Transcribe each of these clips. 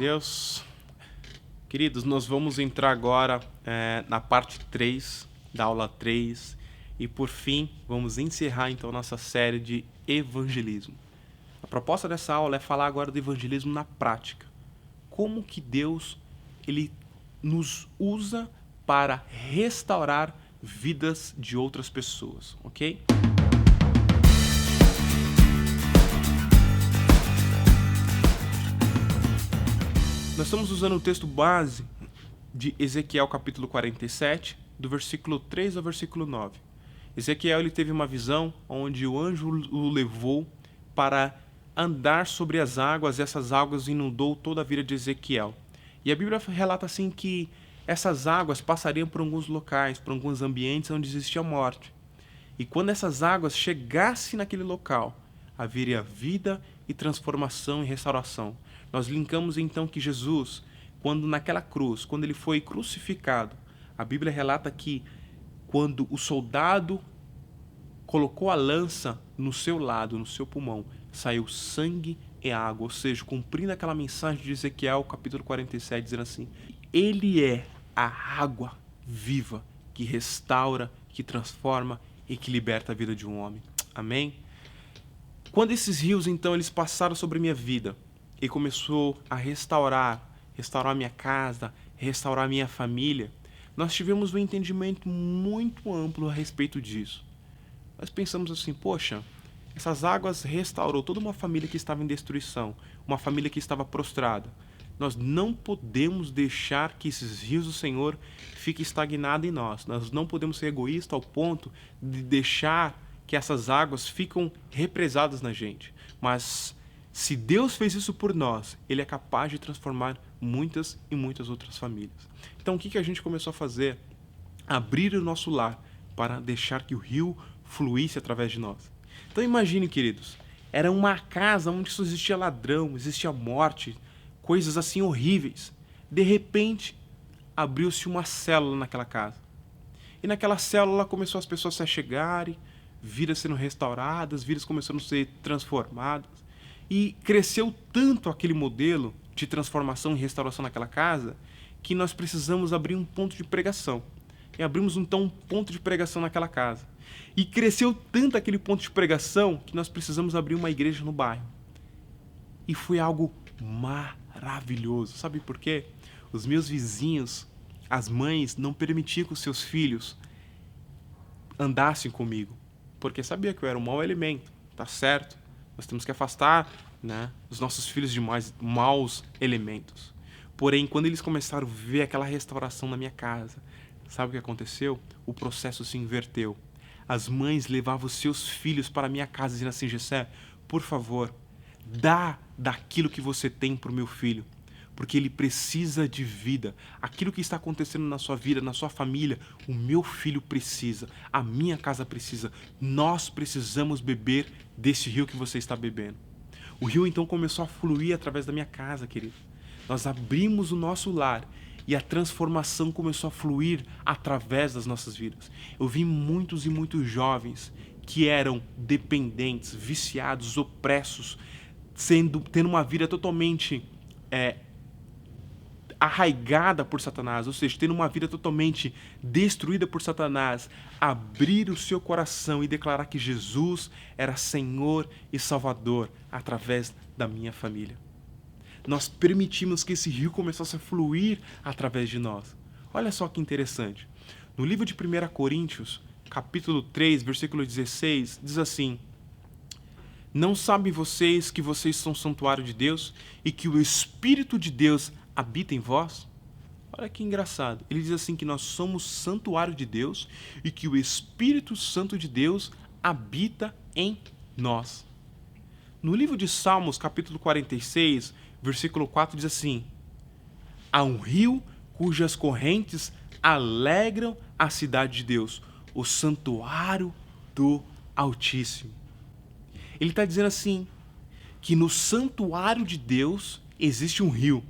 Deus. Queridos, nós vamos entrar agora na parte 3 da aula 3 e, por fim, vamos encerrar então nossa série de evangelismo. A proposta dessa aula é falar agora do evangelismo na prática. Como que Deus ele nos usa para restaurar vidas de outras pessoas, ok? Nós estamos usando o texto base de Ezequiel capítulo 47, do versículo 3 ao versículo 9. Ezequiel ele teve uma visão onde o anjo o levou para andar sobre as águas, e essas águas inundou toda a vida de Ezequiel. E a Bíblia relata assim que essas águas passariam por alguns locais, por alguns ambientes onde existia morte. E quando essas águas chegassem naquele local, haveria vida e transformação e restauração. Nós linkamos então que Jesus, quando naquela cruz, quando ele foi crucificado, a Bíblia relata que quando o soldado colocou a lança no seu lado, no seu pulmão, saiu sangue e água, ou seja, cumprindo aquela mensagem de Ezequiel, capítulo 47, dizendo assim: ele é a água viva que restaura, que transforma e que liberta a vida de um homem. Amém? Quando esses rios, então, eles passaram sobre minha vida e começou a restaurar minha casa, restaurar minha família, nós tivemos um entendimento muito amplo a respeito disso. Nós pensamos assim, poxa, essas águas restaurou toda uma família que estava em destruição, uma família que estava prostrada. Nós não podemos deixar que esses rios do Senhor fiquem estagnados em nós. Nós não podemos ser egoístas ao ponto de deixar que essas águas ficam represadas na gente. Mas se Deus fez isso por nós, Ele é capaz de transformar muitas e muitas outras famílias. Então o que a gente começou a fazer? Abrir o nosso lar para deixar que o rio fluísse através de nós. Então imagine, queridos, era uma casa onde só existia ladrão, existia morte, coisas assim horríveis. De repente, abriu-se uma célula naquela casa. E naquela célula começou as pessoas a se achegarem, vidas sendo restauradas, vidas começando a ser transformadas. E cresceu tanto aquele modelo de transformação e restauração naquela casa que nós precisamos abrir um ponto de pregação. E abrimos então um ponto de pregação naquela casa. E cresceu tanto aquele ponto de pregação que nós precisamos abrir uma igreja no bairro. E foi algo maravilhoso. Sabe por quê? Os meus vizinhos, as mães, não permitiam que os seus filhos andassem comigo. Porque sabia que eu era um mau elemento, tá certo? Nós temos que afastar, né, os nossos filhos de maus elementos. Porém, quando eles começaram a ver aquela restauração na minha casa, sabe o que aconteceu? O processo se inverteu. As mães levavam os seus filhos para a minha casa dizendo assim: Gessé, por favor, dá daquilo que você tem para o meu filho, porque ele precisa de vida. Aquilo que está acontecendo na sua vida, na sua família, o meu filho precisa, a minha casa precisa. Nós precisamos beber desse rio que você está bebendo. O rio então começou a fluir através da minha casa, querido. Nós abrimos o nosso lar e a transformação começou a fluir através das nossas vidas. Eu vi muitos e muitos jovens que eram dependentes, viciados, opressos, tendo uma vida totalmente arraigada por Satanás, ou seja, tendo uma vida totalmente destruída por Satanás, abrir o seu coração e declarar que Jesus era Senhor e Salvador através da minha família. Nós permitimos que esse rio começasse a fluir através de nós. Olha só que interessante. No livro de 1 Coríntios, capítulo 3, versículo 16, diz assim: não sabem vocês que vocês são santuário de Deus e que o Espírito de Deus habita em vós? Olha que engraçado. Ele diz assim que nós somos santuário de Deus e que o Espírito Santo de Deus habita em nós. No livro de Salmos, capítulo 46, versículo 4, diz assim: há um rio cujas correntes alegram a cidade de Deus, o santuário do Altíssimo. Ele está dizendo assim, que no santuário de Deus existe um rio.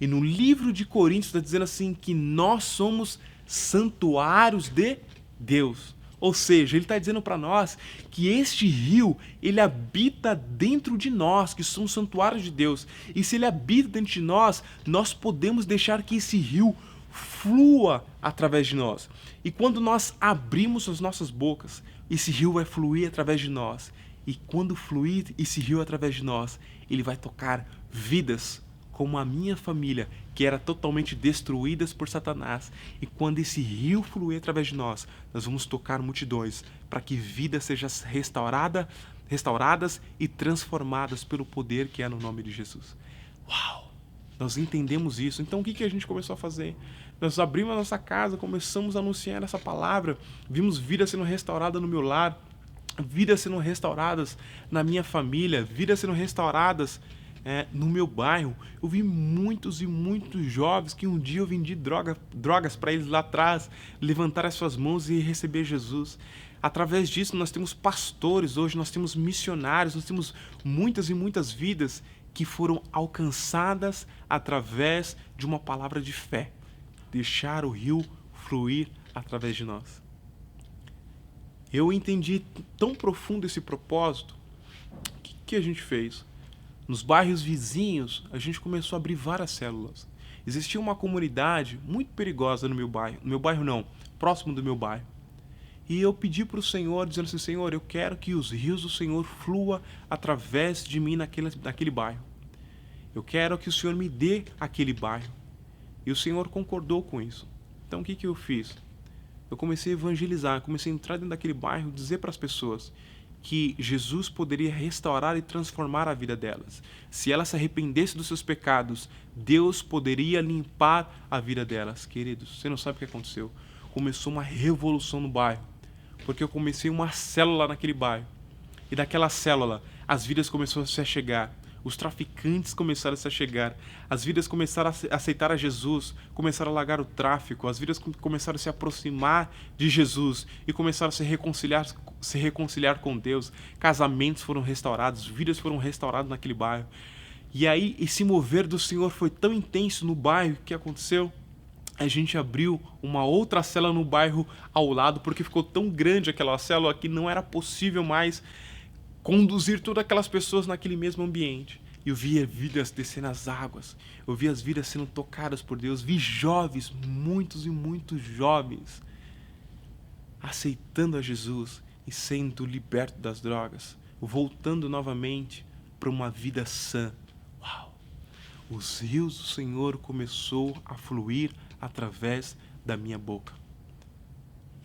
E no livro de Coríntios está dizendo assim, que nós somos santuários de Deus. Ou seja, ele está dizendo para nós que este rio, ele habita dentro de nós, que somos santuários de Deus. E se ele habita dentro de nós, nós podemos deixar que esse rio flua através de nós. E quando nós abrimos as nossas bocas, esse rio vai fluir através de nós. E quando fluir esse rio através de nós, ele vai tocar vidas como a minha família, que era totalmente destruídas por Satanás. E quando esse rio fluir através de nós, nós vamos tocar multidões para que vidas sejam restauradas e transformadas pelo poder que é no nome de Jesus. Uau! Nós entendemos isso. Então o que a gente começou a fazer? Nós abrimos a nossa casa, começamos a anunciar essa palavra, vimos vidas sendo restauradas no meu lar, vidas sendo restauradas na minha família, vidas sendo restauradas no meu bairro. Eu vi muitos e muitos jovens que um dia eu vendi drogas para eles lá atrás, levantar as suas mãos e receber Jesus. Através disso nós temos pastores hoje, nós temos missionários, nós temos muitas e muitas vidas que foram alcançadas através de uma palavra de fé. Deixar o rio fluir através de nós. Eu entendi tão profundo esse propósito. O que a gente fez? Nos bairros vizinhos, a gente começou a abrir várias células. Existia uma comunidade muito perigosa no meu bairro. No meu bairro não, próximo do meu bairro. E eu pedi para o Senhor, dizendo assim, Senhor, eu quero que os rios do Senhor fluam através de mim naquele bairro. Eu quero que o Senhor me dê aquele bairro. E o Senhor concordou com isso. Então o que eu fiz? Eu comecei a evangelizar, comecei a entrar dentro daquele bairro, dizer para as pessoas que Jesus poderia restaurar e transformar a vida delas. Se elas se arrependessem dos seus pecados, Deus poderia limpar a vida delas. Queridos, você não sabe o que aconteceu. Começou uma revolução no bairro, porque eu comecei uma célula naquele bairro. E daquela célula, as vidas começaram a se chegar. Os traficantes começaram a se chegar, as vidas começaram a aceitar a Jesus, começaram a largar o tráfico, as vidas começaram a se aproximar de Jesus e começaram a se reconciliar com Deus. Casamentos foram restaurados, vidas foram restauradas naquele bairro. E aí esse mover do Senhor foi tão intenso no bairro que aconteceu. A gente abriu uma outra célula no bairro ao lado, porque ficou tão grande aquela célula que não era possível mais conduzir todas aquelas pessoas naquele mesmo ambiente. Eu via vidas descendo as águas, eu via as vidas sendo tocadas por Deus, vi jovens, muitos e muitos jovens, aceitando a Jesus e sendo libertos das drogas, voltando novamente para uma vida sã. Uau! Os rios do Senhor começou a fluir através da minha boca.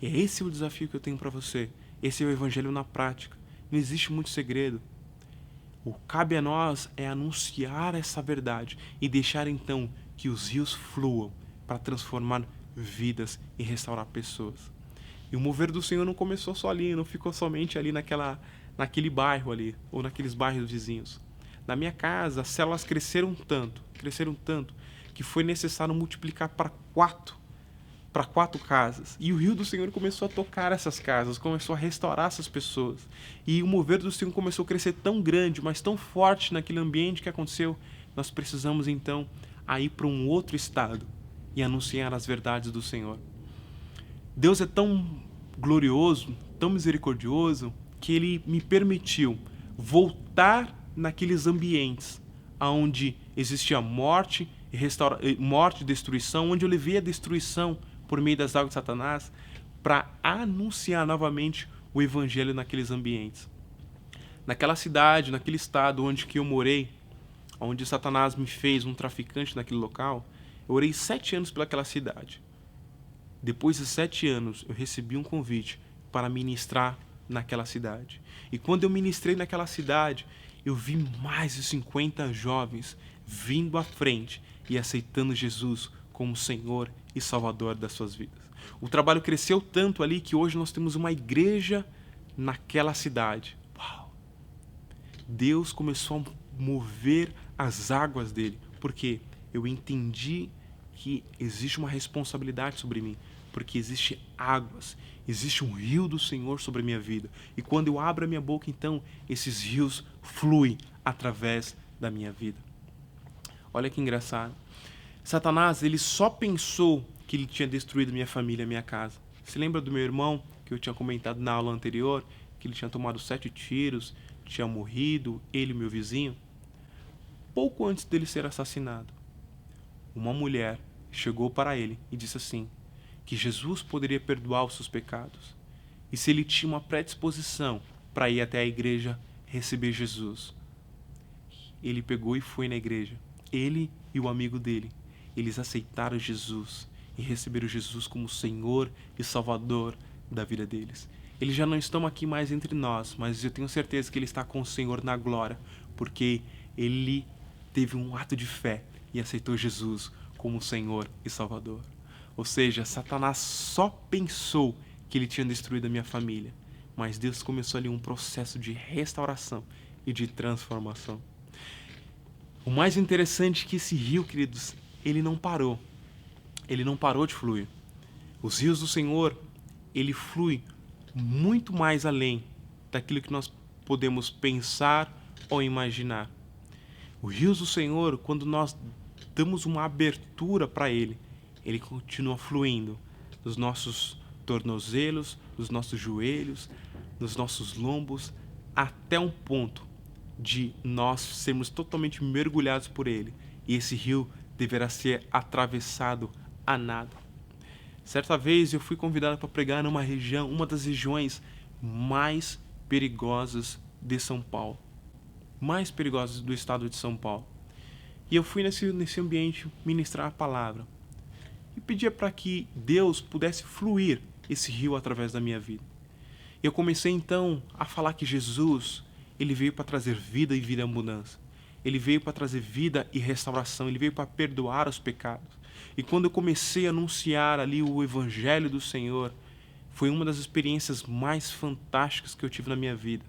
E esse é o desafio que eu tenho para você. Esse é o evangelho na prática. Não existe muito segredo. O que cabe a nós é anunciar essa verdade e deixar então que os rios fluam para transformar vidas e restaurar pessoas. E o mover do Senhor não começou só ali, não ficou somente ali naquele bairro ali, ou naqueles bairros vizinhos. Na minha casa, as células cresceram tanto, que foi necessário multiplicar para quatro casas. E o rio do Senhor começou a tocar essas casas, começou a restaurar essas pessoas. E o mover do Senhor começou a crescer tão grande, mas tão forte naquele ambiente que aconteceu. Nós precisamos então ir para um outro estado e anunciar as verdades do Senhor. Deus é tão glorioso, tão misericordioso, que Ele me permitiu voltar naqueles ambientes onde existia morte e destruição, onde eu levei a destruição por meio das águas de Satanás, para anunciar novamente o evangelho naqueles ambientes. Naquela cidade, naquele estado onde que eu morei, onde Satanás me fez um traficante naquele local, eu orei 7 anos pelaquela cidade. Depois de 7 anos, eu recebi um convite para ministrar naquela cidade. E quando eu ministrei naquela cidade, eu vi mais de 50 jovens vindo à frente e aceitando Jesus como Senhor e Salvador das suas vidas. O trabalho cresceu tanto ali que hoje nós temos uma igreja naquela cidade. Uau! Deus começou a mover as águas dele, porque eu entendi que existe uma responsabilidade sobre mim, porque existe águas, existe um rio do Senhor sobre a minha vida. E quando eu abro a minha boca, então, esses rios fluem através da minha vida. Olha que engraçado. Satanás, ele só pensou que ele tinha destruído minha família, minha casa. Se lembra do meu irmão, que eu tinha comentado na aula anterior, que ele tinha tomado 7 tiros, tinha morrido, ele e meu vizinho? Pouco antes dele ser assassinado, uma mulher chegou para ele e disse assim, que Jesus poderia perdoar os seus pecados. E se ele tinha uma predisposição para ir até a igreja receber Jesus. Ele pegou e foi na igreja. Ele e o amigo dele. Eles aceitaram Jesus e receberam Jesus como Senhor e Salvador da vida deles. Eles já não estão aqui mais entre nós, mas eu tenho certeza que ele está com o Senhor na glória, porque ele teve um ato de fé e aceitou Jesus como Senhor e Salvador. Ou seja, Satanás só pensou que ele tinha destruído a minha família, mas Deus começou ali um processo de restauração e de transformação. O mais interessante é que esse rio, queridos, ele não parou. Ele não parou de fluir. Os rios do Senhor, ele flui muito mais além daquilo que nós podemos pensar ou imaginar. Os rios do Senhor, quando nós damos uma abertura para ele continua fluindo nos nossos tornozelos, nos nossos joelhos, nos nossos lombos, até um ponto de nós sermos totalmente mergulhados por ele. E esse rio deverá ser atravessado a nado. Certa vez eu fui convidado para pregar numa região, uma das regiões mais perigosas de São Paulo. Mais perigosas do estado de São Paulo. E eu fui nesse ambiente ministrar a palavra. E pedia para que Deus pudesse fluir esse rio através da minha vida. E eu comecei então a falar que Jesus, ele veio para trazer vida e vida em abundância. Ele veio para trazer vida e restauração. Ele veio para perdoar os pecados. E quando eu comecei a anunciar ali o Evangelho do Senhor, foi uma das experiências mais fantásticas que eu tive na minha vida.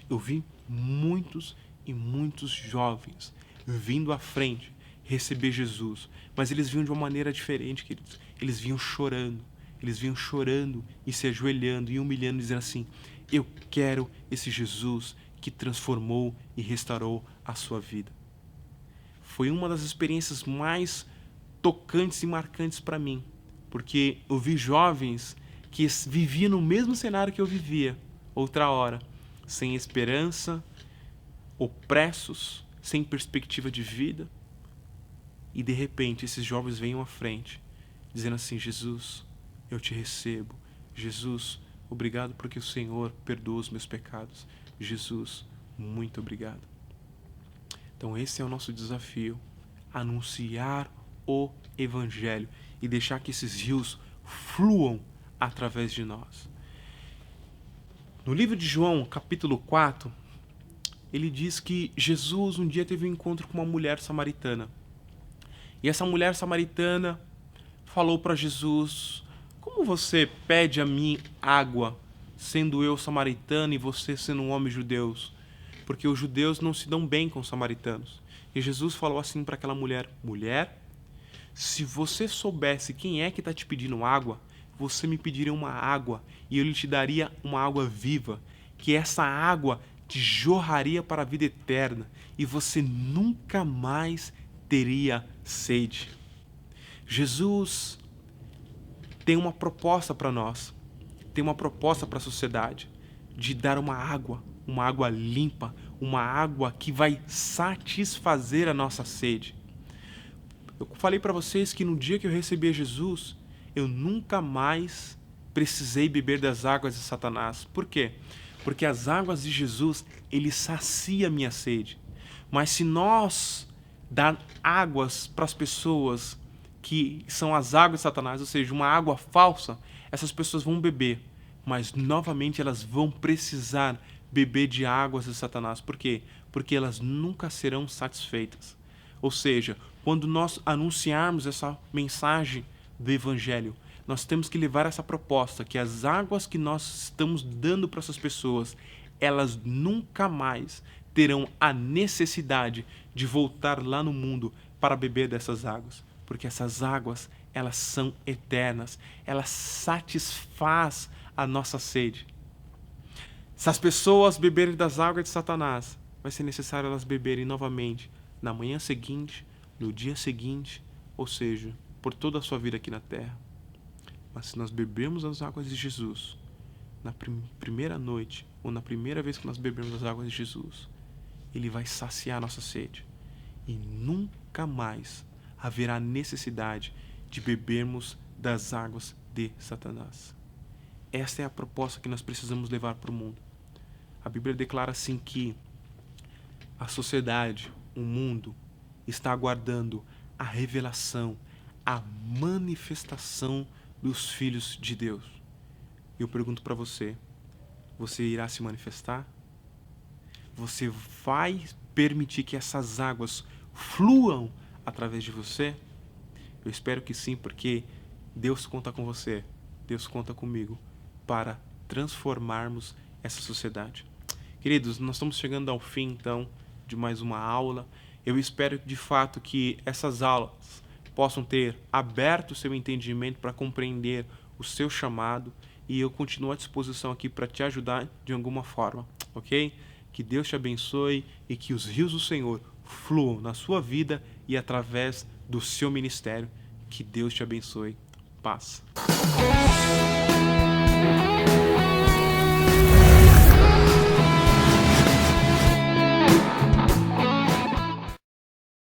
Eu vi muitos e muitos jovens vindo à frente receber Jesus, mas eles vinham de uma maneira diferente, queridos. Eles vinham chorando e se ajoelhando e humilhando, dizendo assim: eu quero esse Jesus que transformou e restaurou a sua vida. Foi uma das experiências mais tocantes e marcantes para mim, porque eu vi jovens que viviam no mesmo cenário que eu vivia outra hora, sem esperança, opressos, sem perspectiva de vida. E de repente esses jovens vêm à frente, dizendo assim: Jesus, eu te recebo. Jesus, obrigado porque o Senhor perdoa os meus pecados. Jesus, muito obrigado. Então esse é o nosso desafio, anunciar o Evangelho e deixar que esses rios fluam através de nós. No livro de João, capítulo 4, ele diz que Jesus um dia teve um encontro com uma mulher samaritana. E essa mulher samaritana falou para Jesus: como você pede a mim água, sendo eu samaritano e você sendo um homem judeu? Porque os judeus não se dão bem com os samaritanos. E Jesus falou assim para aquela mulher: mulher, se você soubesse quem é que está te pedindo água, você me pediria uma água e eu lhe te daria uma água viva, que essa água te jorraria para a vida eterna e você nunca mais teria sede. Jesus tem uma proposta para nós, tem uma proposta para a sociedade de dar uma água limpa, uma água que vai satisfazer a nossa sede. Eu falei para vocês que no dia que eu recebi Jesus, eu nunca mais precisei beber das águas de Satanás. Por quê? Porque as águas de Jesus, ele sacia a minha sede. Mas se nós dar águas para as pessoas que são as águas de Satanás, ou seja, uma água falsa, essas pessoas vão beber, mas novamente elas vão precisar beber de águas de Satanás. Por quê? Porque elas nunca serão satisfeitas. Ou seja, quando nós anunciarmos essa mensagem do Evangelho, nós temos que levar essa proposta, que as águas que nós estamos dando para essas pessoas, elas nunca mais terão a necessidade de voltar lá no mundo para beber dessas águas. Porque essas águas, elas são eternas, elas satisfazem a nossa sede. Se as pessoas beberem das águas de Satanás, vai ser necessário elas beberem novamente na manhã seguinte, no dia seguinte, ou seja, por toda a sua vida aqui na terra. Mas se nós bebermos as águas de Jesus, na primeira noite, ou na primeira vez que nós bebermos as águas de Jesus, Ele vai saciar nossa sede. E nunca mais haverá necessidade de bebermos das águas de Satanás. Esta é a proposta que nós precisamos levar para o mundo. A Bíblia declara assim que a sociedade, o mundo, está aguardando a revelação, a manifestação dos filhos de Deus. Eu pergunto para você, você irá se manifestar? Você vai permitir que essas águas fluam através de você? Eu espero que sim, porque Deus conta com você, Deus conta comigo para transformarmos essa sociedade. Queridos, nós estamos chegando ao fim, então, de mais uma aula. Eu espero, de fato, que essas aulas possam ter aberto o seu entendimento para compreender o seu chamado, e eu continuo à disposição aqui para te ajudar de alguma forma, ok? Que Deus te abençoe e que os rios do Senhor fluam na sua vida e através do seu ministério. Que Deus te abençoe. Paz.